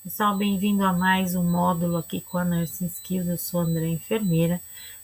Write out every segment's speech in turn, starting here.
Pessoal, bem-vindo a mais um módulo aqui com a Nursing Skills. Eu sou a André, enfermeira,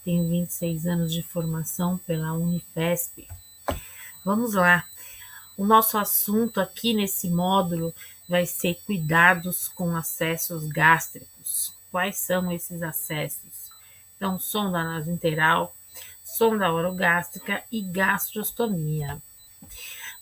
tenho 26 anos de formação pela Unifesp. Vamos lá, o nosso assunto aqui nesse módulo vai ser cuidados com acessos gástricos. Quais são esses acessos? Então, sonda nasointeral, sonda orogástrica e gastrostomia.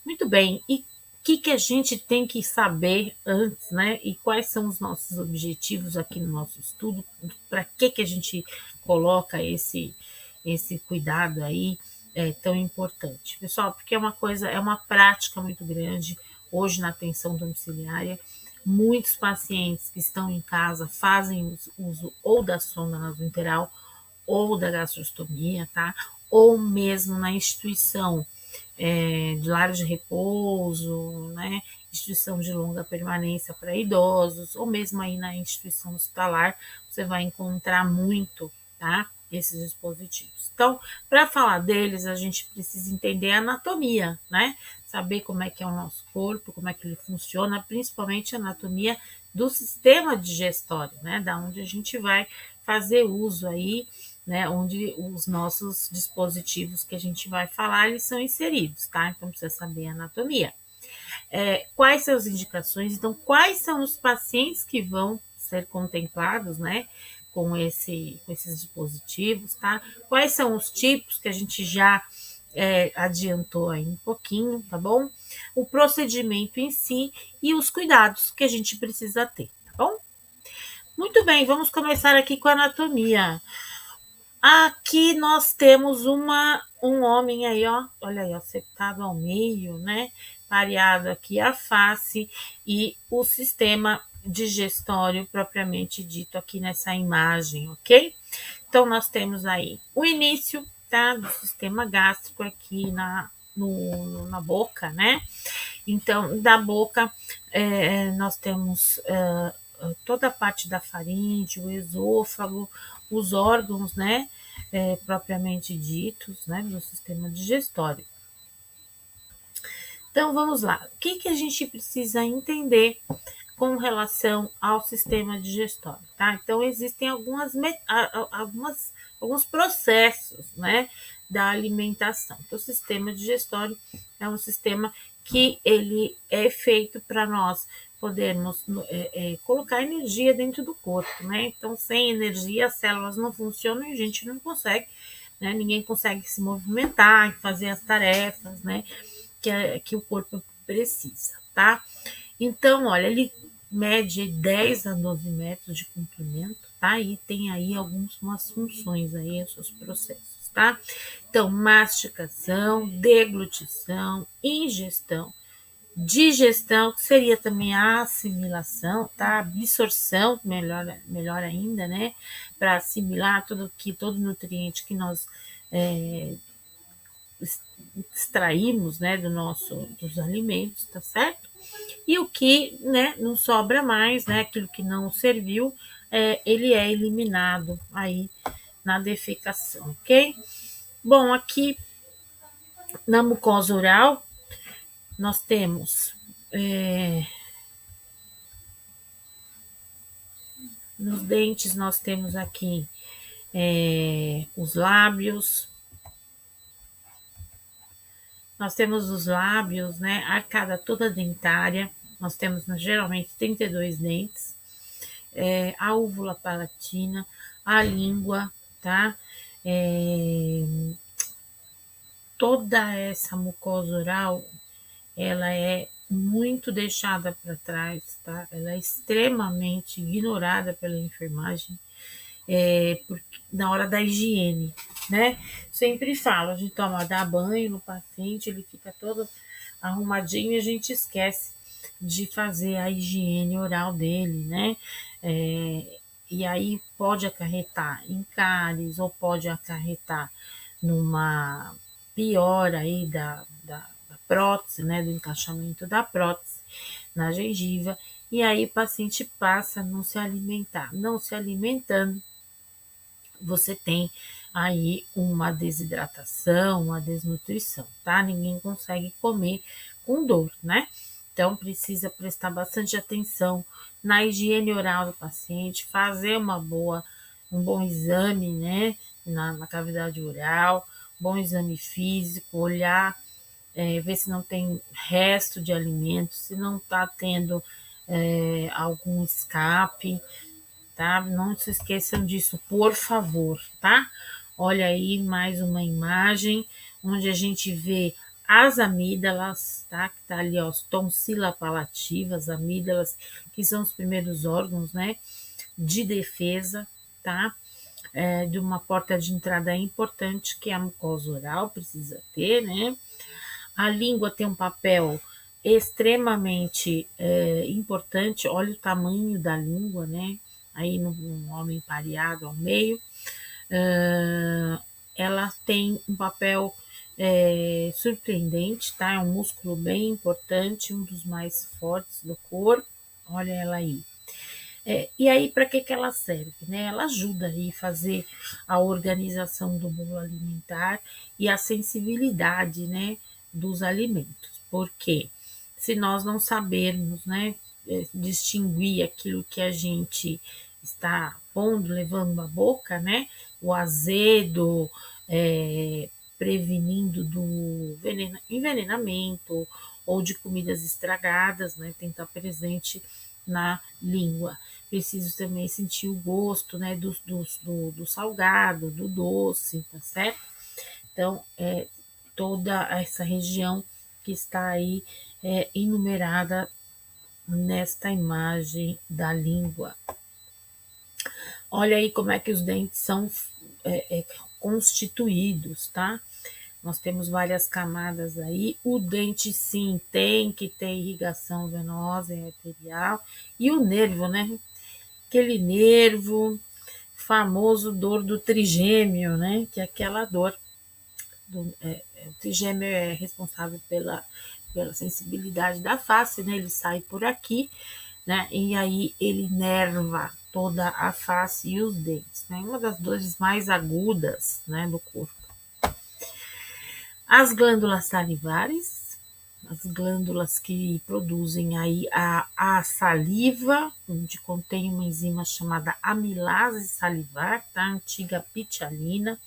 Muito bem, e o que a gente tem que saber antes, né? E quais são os nossos objetivos aqui no nosso estudo? Para que a gente coloca esse cuidado aí tão importante? Pessoal, porque é uma prática muito grande hoje na atenção domiciliária. Muitos pacientes que estão em casa fazem uso ou da sonda nasointeral ou da gastrostomia, tá? Ou mesmo na instituição de lar de repouso, né? Instituição de longa permanência para idosos, ou mesmo aí na instituição hospitalar, você vai encontrar muito, tá? Esses dispositivos. Então, para falar deles, a gente precisa entender a anatomia, né? Saber como é que é o nosso corpo, como é que ele funciona, principalmente a anatomia do sistema digestório, né? Da onde a gente vai fazer uso aí, né, onde os nossos dispositivos que a gente vai falar, eles são inseridos, tá? Então, precisa saber a anatomia. Quais são as indicações? Então, quais são os pacientes que vão ser contemplados, né, com esses dispositivos, tá? Quais são os tipos que a gente já adiantou aí um pouquinho, tá bom? O procedimento em si e os cuidados que a gente precisa ter, tá bom? Muito bem, vamos começar aqui com a anatomia. Aqui nós temos um homem aí, ó, olha aí, ó, septado ao meio, né? Pareado aqui a face e o sistema digestório propriamente dito aqui nessa imagem, ok? Então, nós temos aí o início, tá? Do sistema gástrico aqui na boca, né? Então, da boca, nós temos toda a parte da faringe, o esôfago, os órgãos, né, propriamente ditos, né, do sistema digestório. Então, vamos lá. O que a gente precisa entender com relação ao sistema digestório, tá? Então, existem alguns processos, né, da alimentação. Então, o sistema digestório é um sistema que ele é feito para nós podermos colocar energia dentro do corpo, né? Então, sem energia, as células não funcionam e a gente não consegue, né? Ninguém consegue se movimentar, fazer as tarefas, né? Que o corpo precisa, tá? Então, olha, ele mede 10 a 12 metros de comprimento, tá? E tem aí algumas funções aí, os seus processos, tá? Então, mastigação, deglutição, ingestão, digestão, que seria também a assimilação, tá? Absorção, melhor ainda, né? Para assimilar todo nutriente que nós extraímos, né, dos alimentos, tá certo? E o que, né, não sobra mais, né, aquilo que não serviu, ele é eliminado aí na defecação, ok? Bom, aqui na mucosa oral, nós temos nos dentes, nós temos aqui os lábios, nós temos os lábios, né, a arcada toda dentária, nós temos geralmente 32 dentes, a úvula palatina, a língua, tá? Toda essa mucosa oral, ela é muito deixada para trás, tá? Ela é extremamente ignorada pela enfermagem na hora da higiene, né? Sempre falo, a gente dá banho no paciente, ele fica todo arrumadinho e a gente esquece de fazer a higiene oral dele, né? E aí pode acarretar em cáries ou pode acarretar numa piora aí da prótese, né? Do encaixamento da prótese na gengiva. E aí o paciente passa a não se alimentar. Não se alimentando, você tem aí uma desidratação, uma desnutrição, tá? Ninguém consegue comer com dor, né? Então, precisa prestar bastante atenção na higiene oral do paciente, fazer um bom exame, né, na cavidade oral, bom exame físico, olhar, ver se não tem resto de alimento, se não está tendo algum escape, tá? Não se esqueçam disso, por favor, tá? Olha aí mais uma imagem onde a gente vê as amígdalas, tá? Que tá ali, ó, as tonsila palativas, amígdalas, que são os primeiros órgãos, né? De defesa, tá? De uma porta de entrada importante que a mucosa oral precisa ter, né? A língua tem um papel extremamente importante. Olha o tamanho da língua, né? Aí no homem pareado ao meio. Ela tem um papel surpreendente, tá? É um músculo bem importante, um dos mais fortes do corpo. Olha ela aí. E aí, para que ela serve? Né? Ela ajuda aí a fazer a organização do bolo alimentar e a sensibilidade, né, dos alimentos. Porque se nós não sabermos, né, distinguir aquilo que a gente está pondo, levando à boca, né, o azedo, prevenindo do envenenamento ou de comidas estragadas, né, tem que estar presente na língua. Preciso também sentir o gosto, né, do salgado, do doce, tá certo? Então, toda essa região que está aí enumerada nesta imagem da língua. Olha aí como é que os dentes são constituídos, tá? Nós temos várias camadas aí. O dente, sim, tem que ter irrigação venosa e arterial. E o nervo, né? Aquele nervo famoso dor do trigêmeo, né? Que é aquela dor. O trigêmeo é responsável pela sensibilidade da face, né? Ele sai por aqui, né? E aí ele nerva toda a face e os dentes, né? Uma das dores mais agudas, né, do corpo. As glândulas salivares, as glândulas que produzem aí a saliva, onde contém uma enzima chamada amilase salivar, tá? Antiga pitialina.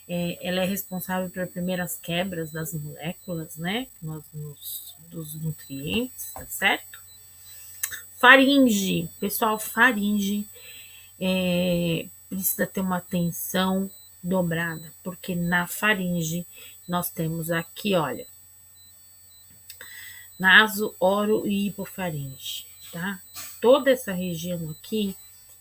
Ela é responsável pelas primeiras quebras das moléculas, né? Dos nutrientes, tá certo? Faringe, pessoal, faringe precisa ter uma atenção dobrada, porque na faringe nós temos aqui, olha, naso, oro e hipofaringe, tá? Toda essa região aqui,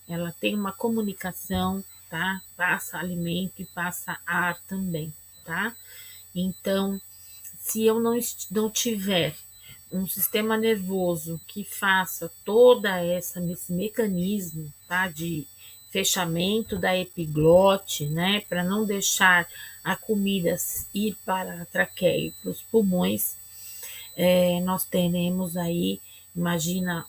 ela tem uma comunicação, tá? Passa alimento e passa ar também, tá? Então, se eu não tiver um sistema nervoso que faça toda esse mecanismo, tá? De fechamento da epiglote, né? Para não deixar a comida ir para a traqueia e para os pulmões, nós teremos aí, imagina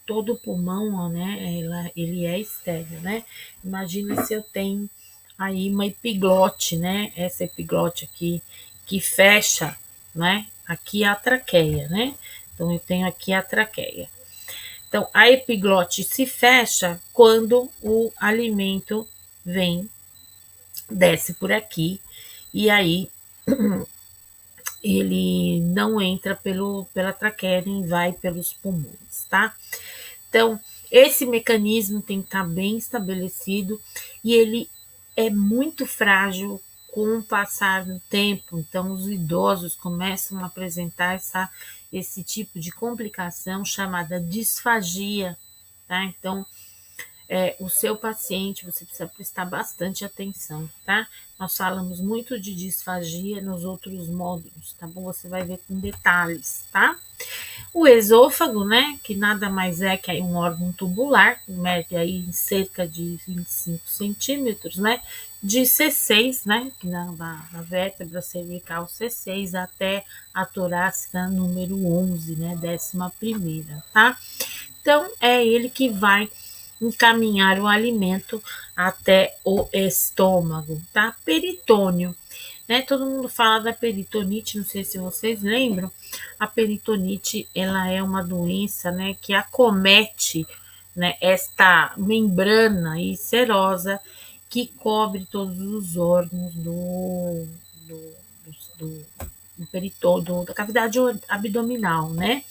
todo o pulmão, né? Ele é estéreo, né? Imagina se eu tenho aí uma epiglote, né? Essa epiglote aqui que fecha, né? Aqui a traqueia, né? Então eu tenho aqui a traqueia. Então a epiglote se fecha quando o alimento vem, desce por aqui e aí ele não entra pela traqueia nem vai pelos pulmões, tá? Então, esse mecanismo tem que estar bem estabelecido e ele é muito frágil com o passar do tempo. Então, os idosos começam a apresentar esse tipo de complicação chamada disfagia, tá? Então, o seu paciente, você precisa prestar bastante atenção, tá? Nós falamos muito de disfagia nos outros módulos, tá bom? Você vai ver com detalhes, tá? O esôfago, né, que nada mais é que um órgão tubular, mede aí em cerca de 25 centímetros, né, de C6, né, que na vértebra cervical C6 até a torácica número 11, né, 11ª, tá? Então, é ele que vai encaminhar o alimento até o estômago, tá? Peritônio. né? Todo mundo fala da peritonite, não sei se vocês lembram. A peritonite, ela é uma doença, né, que acomete, né, esta membrana aí serosa que cobre todos os órgãos do, do, do peritônio, da cavidade abdominal, né?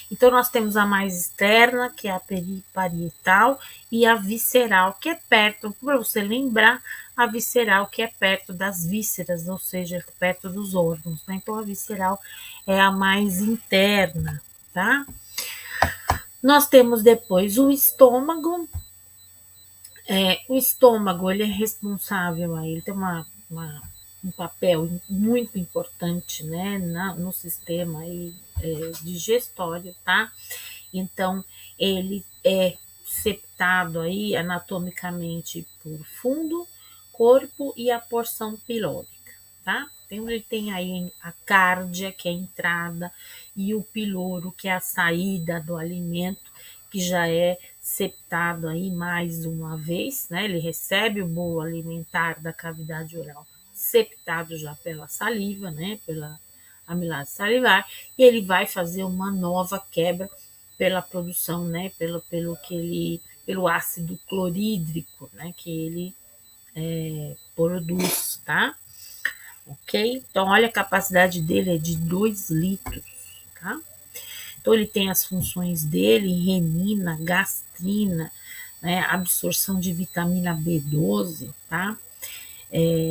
Então, nós temos a mais externa, que é a periparietal, e a visceral, que é perto, para você lembrar, a visceral, que é perto das vísceras, ou seja, perto dos órgãos, né? Então, a visceral é a mais interna, tá? Nós temos depois o estômago. O estômago, ele é responsável, aí, ele tem um papel muito importante, né, no sistema aí, digestório, tá? Então, ele é septado aí anatomicamente por fundo, corpo e a porção pilórica, tá? Então, ele tem aí a cárdia, que é a entrada, e o piloro, que é a saída do alimento, que já é septado aí mais uma vez, né? Ele recebe o bolo alimentar da cavidade oral, septado já pela saliva, né? Pela amilase salivar, e ele vai fazer uma nova quebra pela produção, né? Pelo ácido clorídrico, né? Que ele produz, tá? Ok? Então, olha, a capacidade dele é de 2 litros, tá? Então, ele tem as funções dele, renina, gastrina, né, absorção de vitamina B12, tá?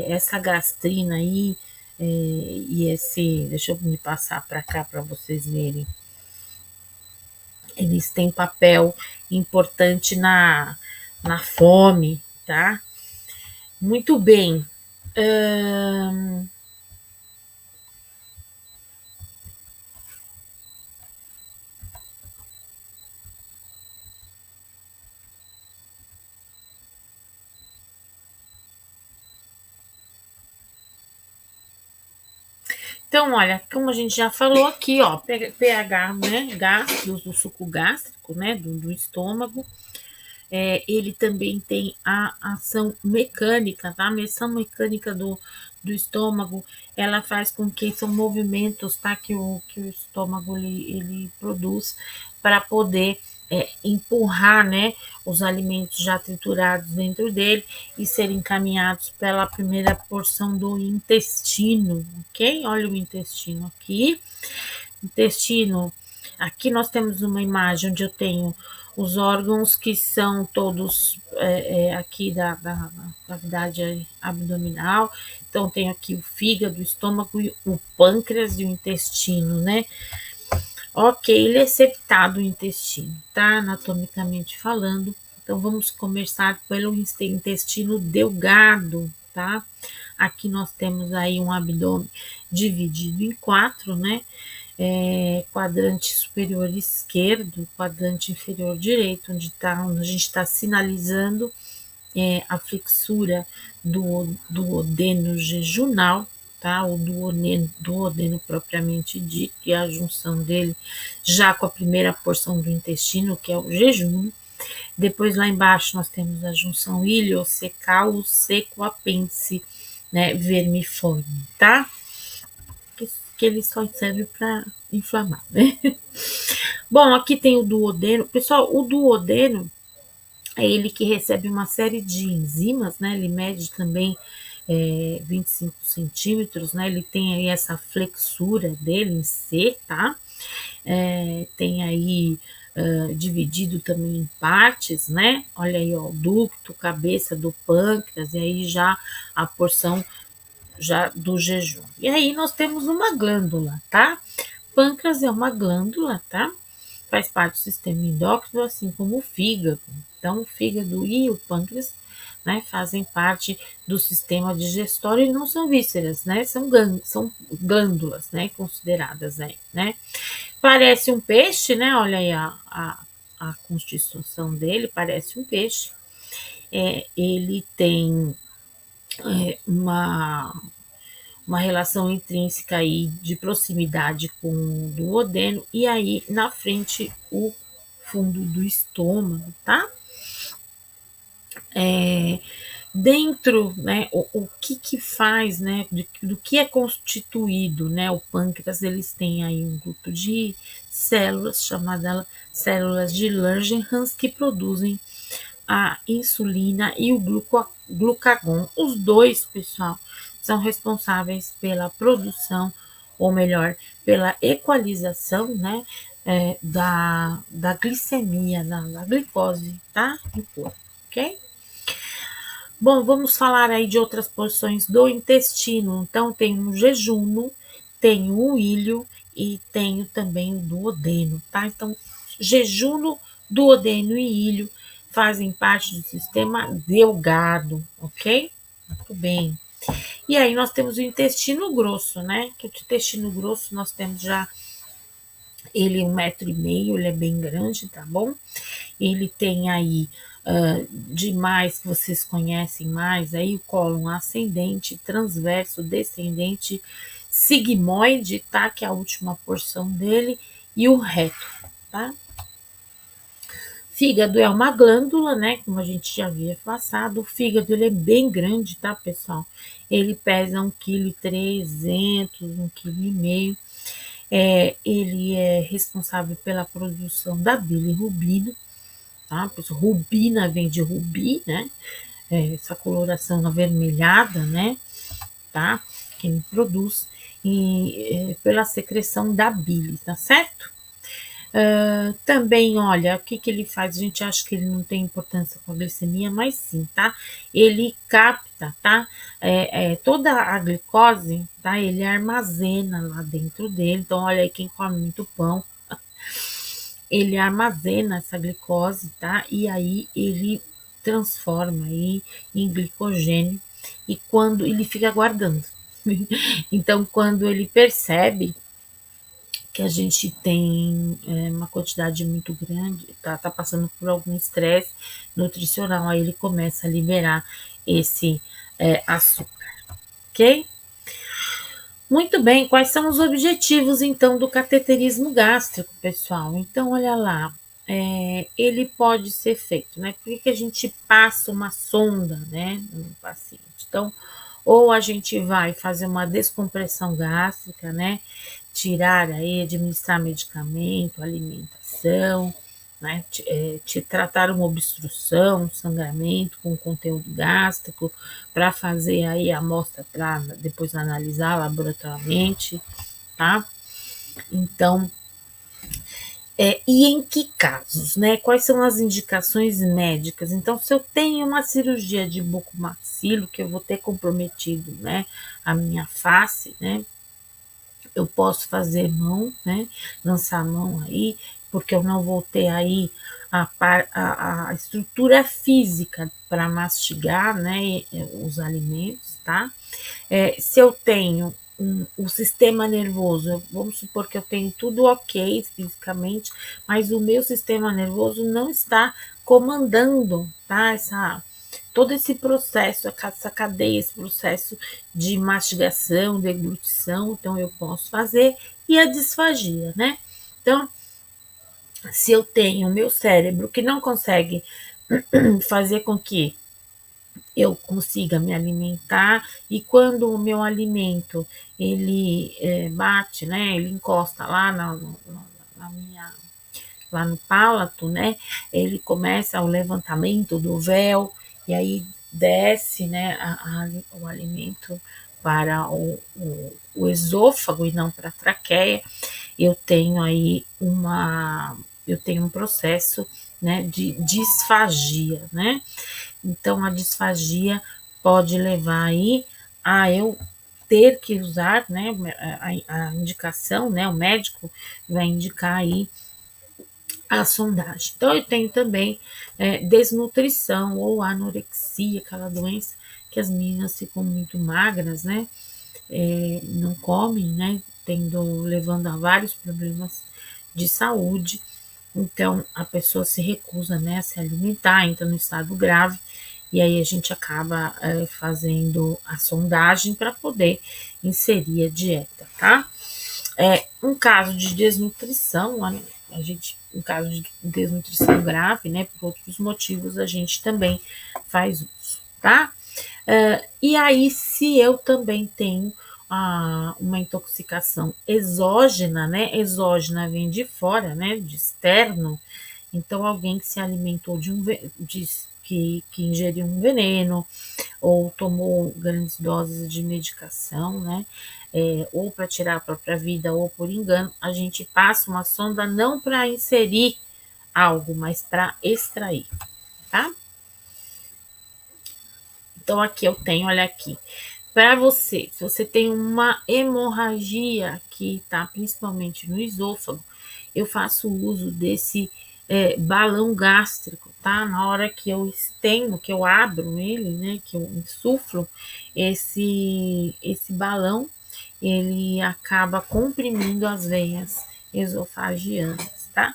Essa gastrina aí, e esse, deixa eu me passar para cá para vocês verem, eles têm papel importante na fome, tá? Muito bem. Então, olha, como a gente já falou aqui, ó, pH, né, do suco gástrico, né, do estômago, ele também tem a ação mecânica, tá? A ação mecânica do estômago, ela faz com que são movimentos, tá? Que o estômago ele produz para poder empurrar, né? Os alimentos já triturados dentro dele e serem encaminhados pela primeira porção do intestino, ok? Olha o intestino aqui. Intestino, aqui nós temos uma imagem onde eu tenho os órgãos que são todos aqui da cavidade abdominal. Então, tenho aqui o fígado, o estômago, o pâncreas e o intestino, né? Ok, ele é septado o intestino, tá? Anatomicamente falando. Então, vamos começar pelo intestino delgado, tá? Aqui nós temos aí um abdômen dividido em 4, né? Quadrante superior esquerdo, quadrante inferior direito, onde a gente está sinalizando a flexura do duodeno jejunal, tá? O duodeno propriamente dito, e a junção dele já com a primeira porção do intestino, que é o jejum. Depois lá embaixo nós temos a junção iliocecal, seco apêndice, né, vermiforme, tá? Que ele só serve para inflamar, né? Bom, aqui tem o duodeno. Pessoal, o duodeno é ele que recebe uma série de enzimas, né? Ele mede também 25 centímetros, né? Ele tem aí essa flexura dele em C, tá? Tem aí dividido também em partes, né? Olha aí, ó, o ducto, cabeça do pâncreas, e aí já a porção já do jejum. E aí nós temos uma glândula, tá? Pâncreas é uma glândula, tá? Faz parte do sistema endócrino, assim como o fígado. Então, o fígado e o pâncreas, né, fazem parte do sistema digestório e não são vísceras, né? São glândulas, né, consideradas aí, né? Parece um peixe, né? Olha aí a constituição dele, parece um peixe. Ele tem uma relação intrínseca aí de proximidade com o duodeno, e aí na frente o fundo do estômago, tá? dentro, né, o que faz, né, do que é constituído, né, o pâncreas, eles têm aí um grupo de células chamadas células de Langerhans que produzem a insulina e o glucagon. Os dois, pessoal, são responsáveis pela produção, ou melhor, pela equalização, né, da glicemia, da glicose, tá? No corpo, ok? Bom, vamos falar aí de outras porções do intestino. Então, tem o jejuno, tem o ilho e tenho também o duodeno, tá? Então, jejuno, duodeno e ilho fazem parte do sistema delgado, ok? Muito bem. E aí nós temos o intestino grosso, né? Que o intestino grosso nós temos já ele 1,5 m, ele é bem grande, tá bom? Ele tem aí demais que vocês conhecem mais, aí o cólon ascendente, transverso, descendente, sigmoide, tá? Que é a última porção dele, e o reto, tá? Fígado é uma glândula, né? Como a gente já havia passado. O fígado ele é bem grande, tá, pessoal? Ele pesa 1,3 kg, 1,5 kg. Ele é responsável pela produção da bilirrubina, tá? Rubina vem de rubi, né? Essa coloração avermelhada, né? Tá? Que ele produz e pela secreção da bile, tá certo? Também, olha, o que ele faz? A gente acha que ele não tem importância com a glicemia, mas sim, tá? Ele capta, tá? Toda a glicose, tá? Ele armazena lá dentro dele. Então, olha aí, quem come muito pão, ele armazena essa glicose, tá? E aí ele transforma aí em glicogênio e quando ele fica guardando. Então, quando ele percebe que a gente tem uma quantidade muito grande, tá passando por algum estresse nutricional, aí ele começa a liberar esse açúcar, ok? Muito bem, quais são os objetivos, então, do cateterismo gástrico, pessoal? Então, olha lá, ele pode ser feito, né? Por que a gente passa uma sonda, né, no paciente? Então, ou a gente vai fazer uma descompressão gástrica, né? Tirar aí, administrar medicamento, alimentação, né? Te tratar uma obstrução, um sangramento com conteúdo gástrico, para fazer aí a amostra para depois analisar laboratorialmente, tá? Então, e em que casos, né? Quais são as indicações médicas? Então, se eu tenho uma cirurgia de bucomaxilo, que eu vou ter comprometido, né, a minha face, né? Eu posso fazer mão, né? Lançar mão aí, porque eu não vou ter aí a estrutura física para mastigar, né, os alimentos, tá? Se eu tenho o sistema nervoso, vamos supor que eu tenho tudo ok fisicamente, mas o meu sistema nervoso não está comandando, tá? Todo esse processo, essa cadeia, esse processo de mastigação, deglutição, então eu posso fazer, e a disfagia, né? Então, se eu tenho o meu cérebro que não consegue fazer com que eu consiga me alimentar, e quando o meu alimento ele bate, né, ele encosta lá na minha, lá no palato, né, ele começa o levantamento do véu, e aí desce, né, o alimento para o esôfago e não para a traqueia. Eu tenho aí eu tenho um processo, né, de disfagia, né? Então, a disfagia pode levar aí a eu ter que usar, né, a indicação, né, o médico vai indicar aí a sondagem. Então, eu tenho também desnutrição ou anorexia, aquela doença que as meninas ficam muito magras, né, não comem, né, levando a vários problemas de saúde. Então, a pessoa se recusa, né, a se alimentar, entra no estado grave, e aí a gente acaba fazendo a sondagem para poder inserir a dieta, tá? Um caso de desnutrição, um caso de desnutrição grave, né, por outros motivos, a gente também faz uso, tá? E aí, se eu também tenho uma intoxicação exógena, né? Exógena vem de fora, né? De externo. Então, alguém que se alimentou que ingeriu um veneno ou tomou grandes doses de medicação, né? Ou para tirar a própria vida ou por engano, a gente passa uma sonda não para inserir algo, mas para extrair, tá? Então, aqui eu tenho, olha aqui, para você, se você tem uma hemorragia que está principalmente no esôfago, eu faço uso desse balão gástrico, tá? Na hora que eu estendo, que eu abro ele, né? Que eu insuflo esse balão, ele acaba comprimindo as veias esofagianas, tá?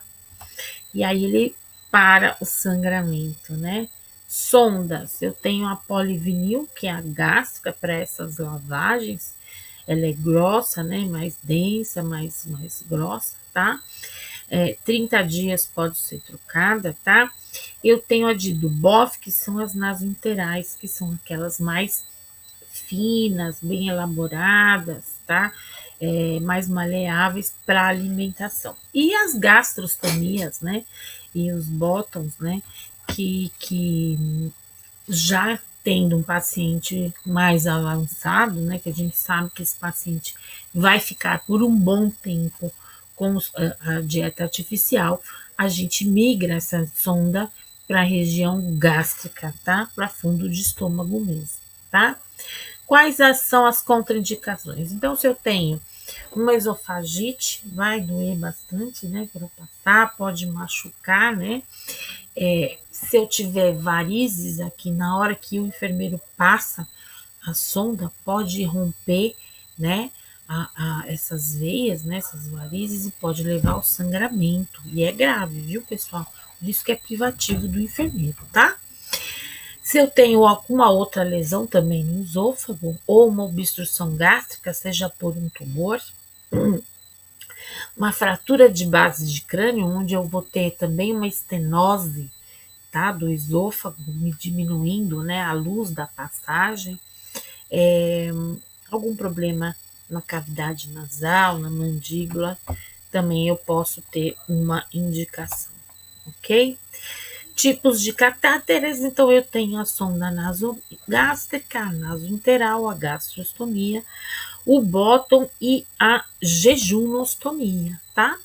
E aí ele para o sangramento, né? Sondas, eu tenho a polivinil, que é a gástrica para essas lavagens. Ela é grossa, né? Mais densa, mais grossa, tá? 30 dias pode ser trocada, tá? Eu tenho a de Duboff, que são as nasointerais, que são aquelas mais finas, bem elaboradas, tá? Mais maleáveis para alimentação. E as gastrostomias, né? E os bottoms, né? Que já tendo um paciente mais avançado, né? Que a gente sabe que esse paciente vai ficar por um bom tempo com a dieta artificial, a gente migra essa sonda para a região gástrica, tá? Para fundo de estômago mesmo, tá? Quais são as contraindicações? Então, se eu tenho uma esofagite, vai doer bastante, né? Para passar, pode machucar, né? Se eu tiver varizes aqui, na hora que o enfermeiro passa a sonda, pode romper, né? Essas veias, né? Essas varizes e pode levar ao sangramento. E é grave, viu, pessoal? Por isso que é privativo do enfermeiro, tá? Se eu tenho alguma outra lesão também no esôfago ou uma obstrução gástrica, seja por um tumor, uma fratura de base de crânio, onde eu vou ter também uma estenose, tá, do esôfago, me diminuindo, né, a luz da passagem, algum problema na cavidade nasal, na mandíbula, também eu posso ter uma indicação, ok? Tipos de catéteres, então eu tenho a sonda nasogástrica, a nasointeral, a gastrostomia, o bottom e a jejunostomia, tá?